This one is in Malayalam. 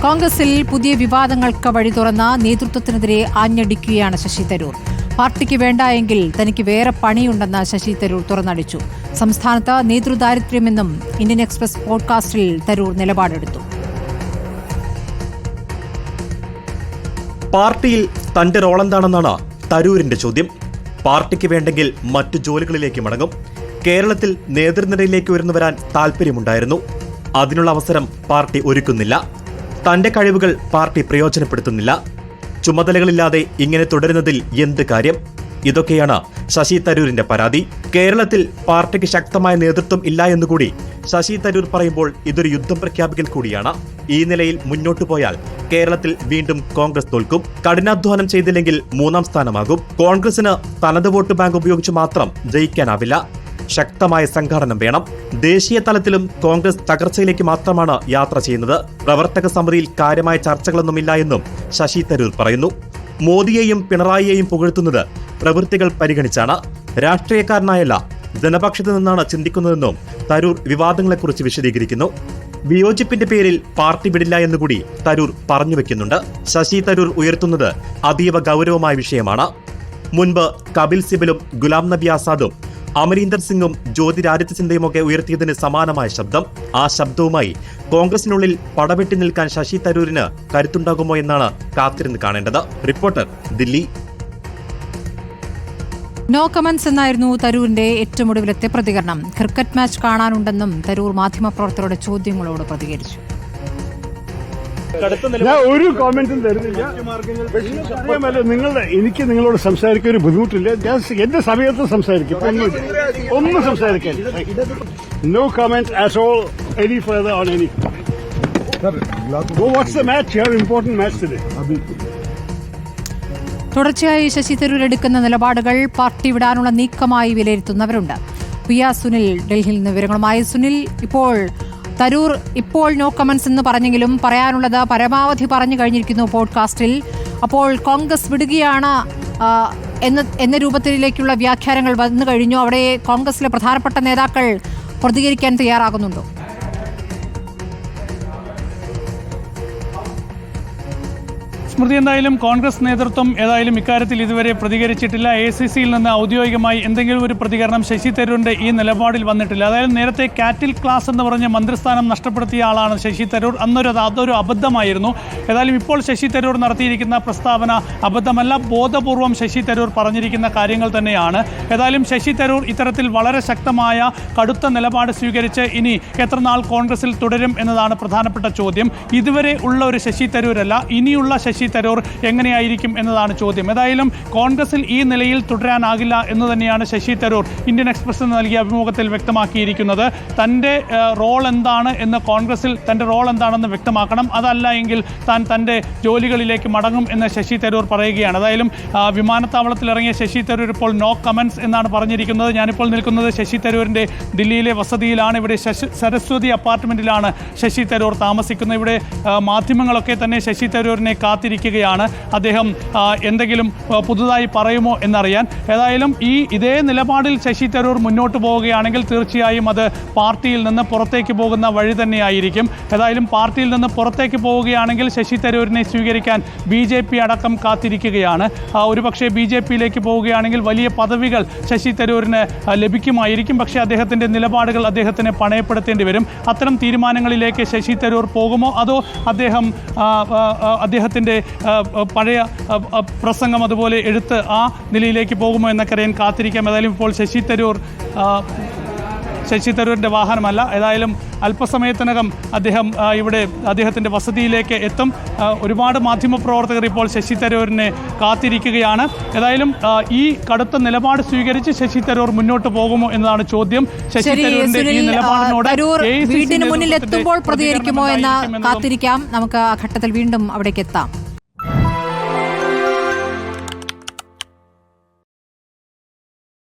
കോൺഗ്രസിൽ പുതിയ വിവാദങ്ങൾക്ക് വഴി തുറന്ന നേതൃത്വത്തിനെതിരെ ആഞ്ഞടിക്കുകയാണ് ശശി തരൂർ. പാർട്ടിക്ക് വേണ്ട എങ്കിൽ തനിക്ക് വേറെ പണിയുണ്ടെന്ന് ശശി തരൂർ തുറന്നടിച്ചു. സംസ്ഥാനത്ത് നേതൃദാരിദ്ര്യമെന്നും ഇന്ത്യൻ എക്സ്പ്രസ് പോഡ്കാസ്റ്റിൽ തരൂർ നിലപാടെടുത്തു. പാർട്ടിയിൽ തന്റെ റോളെന്താണെന്നാണ് തരൂരിന്റെ ചോദ്യം. പാർട്ടിക്ക് വേണ്ടെങ്കിൽ മറ്റു ജോലികളിലേക്ക് മടങ്ങും. കേരളത്തിൽ നേതൃനിരയിലേക്ക് ഉയർന്നു വരാൻ താൽപര്യമുണ്ടായിരുന്നു. അതിനുള്ള അവസരം പാർട്ടി ഒരുക്കുന്നില്ല. തന്റെ കഴിവുകൾ പാർട്ടി പ്രയോജനപ്പെടുത്തുന്നില്ല. ചുമതലകളില്ലാതെ ഇങ്ങനെ തുടരുന്നതിൽ എന്ത് കാര്യം? ഇതൊക്കെയാണ് ശശി തരൂരിന്റെ പരാതി. കേരളത്തിൽ പാർട്ടിക്ക് ശക്തമായ നേതൃത്വം ഇല്ല എന്നുകൂടി ശശി തരൂർ പറയുമ്പോൾ ഇതൊരു യുദ്ധം പ്രഖ്യാപിക്കൽ കൂടിയാണ്. ഈ നിലയിൽ മുന്നോട്ടു പോയാൽ കേരളത്തിൽ വീണ്ടും കോൺഗ്രസ് തോൽക്കും. കഠിനാധ്വാനം ചെയ്തില്ലെങ്കിൽ 3ാം സ്ഥാനമാകും. കോൺഗ്രസിന് തനത് വോട്ട് ബാങ്ക് ഉപയോഗിച്ച് മാത്രം ജയിക്കാനാവില്ല. ശക്തമായ സംഘാടനം വേണം. ദേശീയ തലത്തിലും കോൺഗ്രസ് തകർച്ചയിലേക്ക് മാത്രമാണ് യാത്ര ചെയ്യുന്നത്. പ്രവർത്തക സമിതിയിൽ കാര്യമായ ചർച്ചകളൊന്നുമില്ല എന്നും ശശി തരൂർ പറയുന്നു. മോദിയെയും പിണറായിയെയും പുകഴ്ത്തുന്നത് പ്രവൃത്തികൾ പരിഗണിച്ചാണ്. രാഷ്ട്രീയക്കാരനായല്ല, ജനപക്ഷത്ത് നിന്നാണ് ചിന്തിക്കുന്നതെന്നും തരൂർ വിവാദങ്ങളെക്കുറിച്ച് വിശദീകരിക്കുന്നു. വിയോജിപ്പിന്റെ പേരിൽ പാർട്ടി വിടില്ല എന്നുകൂടി തരൂർ പറഞ്ഞു വെക്കുന്നുണ്ട്. ശശി തരൂർ ഉയർത്തുന്നത് അതീവ ഗൗരവമായ വിഷയമാണ്. മുൻപ് കപിൽ സിബലും ഗുലാം നബി ആസാദും അമരീന്ദർ സിംഗും ജ്യോതിരാദിത്യ സിന്ധ്യയുമൊക്കെ ഉയർത്തിയതിന് സമാനമായ ശബ്ദം. ആ ശബ്ദവുമായി കോൺഗ്രസിനുള്ളിൽ പടവെട്ടി നിൽക്കാൻ ശശി തരൂരിന് കരുത്തുണ്ടാകുമോ എന്നാണ് കാത്തിരുന്ന് കാണേണ്ടത്. റിപ്പോർട്ടർ, ദില്ലി. നോ കമന്റ്സ് എന്നായിരുന്നു തരൂരിന്റെ ഏറ്റവും ഒടുവിലത്തെ പ്രതികരണം. ക്രിക്കറ്റ് മാച്ച് കാണാനുണ്ടെന്നും തരൂർ മാധ്യമപ്രവർത്തകരുടെ ചോദ്യങ്ങളോട് പ്രതികരിച്ചു. ഞാൻ ഒരു കോമെന്റും തരുന്നില്ല. എനിക്ക് നിങ്ങളോട് സംസാരിക്കാൻ ഒരു ബുദ്ധിമുട്ടില്ല. ഞാൻ എന്റെ സമയത്ത് സംസാരിക്കും. ഒന്നും സംസാരിക്കാൻ. No comment at all any further on any. What's the match here? Important match today. തുടർച്ചയായി ശശി തരൂർ എടുക്കുന്ന നിലപാടുകൾ പാർട്ടി വിടാനുള്ള നീക്കമായി വിലയിരുത്തുന്നവരുണ്ട്. പിയ സുനിൽ ഡൽഹിയിൽ നിന്ന് വിവരങ്ങളുമായി. സുനിൽ, തരൂർ ഇപ്പോൾ നോ കമന്റ്സ് എന്ന് പറഞ്ഞെങ്കിലും പറയാനുള്ളത് പരമാവധി പറഞ്ഞു കഴിഞ്ഞിരിക്കുന്നു പോഡ്കാസ്റ്റിൽ. അപ്പോൾ കോൺഗ്രസ് വിടുകയാണ് എന്ന രൂപത്തിലേക്കുള്ള വ്യാഖ്യാനങ്ങൾ വന്നു കഴിഞ്ഞു. അവിടെ കോൺഗ്രസിലെ പ്രധാനപ്പെട്ട നേതാക്കൾ പ്രതികരിക്കാൻ തയ്യാറാകുന്നുണ്ടോ? സ്മൃതി, എന്തായാലും കോൺഗ്രസ് നേതൃത്വം ഇക്കാര്യത്തിൽ ഇതുവരെ പ്രതികരിച്ചിട്ടില്ല. ACCയിൽ നിന്ന് ഔദ്യോഗികമായി എന്തെങ്കിലും ഒരു പ്രതികരണം ശശി തരൂരിന്റെ ഈ നിലപാടിൽ വന്നിട്ടില്ല. അതായത് നേരത്തെ കാറ്റിൽ ക്ലാസ് എന്ന് പറഞ്ഞ മന്ത്രിസ്ഥാനം നഷ്ടപ്പെടുത്തിയ ആളാണ് ശശി തരൂർ. അതൊരു അബദ്ധമായിരുന്നു. ഏതായാലും ഇപ്പോൾ ശശി തരൂർ നടത്തിയിരിക്കുന്ന പ്രസ്താവന അബദ്ധമല്ല, ബോധപൂർവം ശശി തരൂർ പറഞ്ഞിരിക്കുന്ന കാര്യങ്ങൾ തന്നെയാണ്. ഏതായാലും ശശി തരൂർ ഇത്തരത്തിൽ വളരെ ശക്തമായ കടുത്ത നിലപാട് സ്വീകരിച്ച് ഇനി എത്ര നാൾ കോൺഗ്രസിൽ തുടരും എന്നതാണ് പ്രധാനപ്പെട്ട ചോദ്യം. ഇതുവരെ ഉള്ള ഒരു ശശി തരൂരല്ല, ഇനിയുള്ള ശശി തരൂർ എങ്ങനെയായിരിക്കും എന്നതാണ് ചോദ്യം. ഏതായാലും കോൺഗ്രസിൽ ഈ നിലയിൽ തുടരാനാകില്ല എന്ന് തന്നെയാണ് ശശി തരൂർ ഇന്ത്യൻ എക്സ്പ്രസിന് നൽകിയ അഭിമുഖത്തിൽ വ്യക്തമാക്കിയിരിക്കുന്നത്. തൻ്റെ റോൾ എന്താണ് എന്ന് കോൺഗ്രസിൽ തൻ്റെ റോൾ എന്താണെന്ന് വ്യക്തമാക്കണം. അതല്ല എങ്കിൽ താൻ തൻ്റെ ജോലികളിലേക്ക് മടങ്ങും എന്ന് ശശി തരൂർ പറയുകയാണ്. ഏതായാലും വിമാനത്താവളത്തിൽ ഇറങ്ങിയ ശശി തരൂർ ഇപ്പോൾ നോ കമന്റ്സ് എന്നാണ് പറഞ്ഞിരിക്കുന്നത്. ഞാനിപ്പോൾ നിൽക്കുന്നത് ശശി തരൂരിൻ്റെ ദില്ലിയിലെ വസതിയിലാണ്. ഇവിടെ സരസ്വതി അപ്പാർട്ട്മെൻറ്റിലാണ് ശശി തരൂർ താമസിക്കുന്നത്. ഇവിടെ മാധ്യമങ്ങളൊക്കെ തന്നെ ശശി തരൂരിനെ കാത്തിരിക്കുകയാണ്. അദ്ദേഹം എന്തെങ്കിലും പുതുതായി പറയുമോ എന്നറിയാൻ. ഏതായാലും ഇതേ നിലപാടിൽ ശശി തരൂർ മുന്നോട്ട് പോവുകയാണെങ്കിൽ തീർച്ചയായും അത് പാർട്ടിയിൽ നിന്ന് പുറത്തേക്ക് പോകുന്ന വഴി തന്നെയായിരിക്കും. ഏതായാലും പാർട്ടിയിൽ നിന്ന് പുറത്തേക്ക് പോവുകയാണെങ്കിൽ ശശി തരൂരിനെ സ്വീകരിക്കാൻ BJP അടക്കം കാത്തിരിക്കുകയാണ്. ഒരുപക്ഷെ BJPയിലേക്ക് പോവുകയാണെങ്കിൽ വലിയ പദവികൾ ശശി തരൂരിന് ലഭിക്കുമായിരിക്കും. പക്ഷേ അദ്ദേഹത്തിൻ്റെ നിലപാടുകൾ അദ്ദേഹത്തിന് പണയപ്പെടുത്തേണ്ടി വരും. അത്തരം തീരുമാനങ്ങളിലേക്ക് ശശി തരൂർ പോകുമോ, അതോ അദ്ദേഹത്തിൻ്റെ പഴയ പ്രസംഗം അതുപോലെ എടുത്ത് ആ നിലയിലേക്ക് പോകുമോ എന്നൊക്കെ അറിയാൻ കാത്തിരിക്കാം. ഏതായാലും ഇപ്പോൾ ശശി തരൂരിൻ്റെ വാഹനമല്ല. ഏതായാലും അല്പസമയത്തിനകം അദ്ദേഹം ഇവിടെ അദ്ദേഹത്തിൻ്റെ വസതിയിലേക്ക് എത്തും. ഒരുപാട് മാധ്യമപ്രവർത്തകർ ഇപ്പോൾ ശശി തരൂരിനെ കാത്തിരിക്കുകയാണ്. ഏതായാലും ഈ കടുത്ത നിലപാട് സ്വീകരിച്ച് ശശി തരൂർ മുന്നോട്ട് പോകുമോ എന്നതാണ് ചോദ്യം. ശശി തരൂരിന്റെ ഈ നിലപാടിനോട് വീടിന് മുന്നിൽ എത്തുമ്പോൾ പ്രതികരിക്കുമോ എന്ന് കാത്തിരിക്കാം. നമുക്ക് ആ ഘട്ടത്തിൽ വീണ്ടും അവിടേക്ക് എത്താം.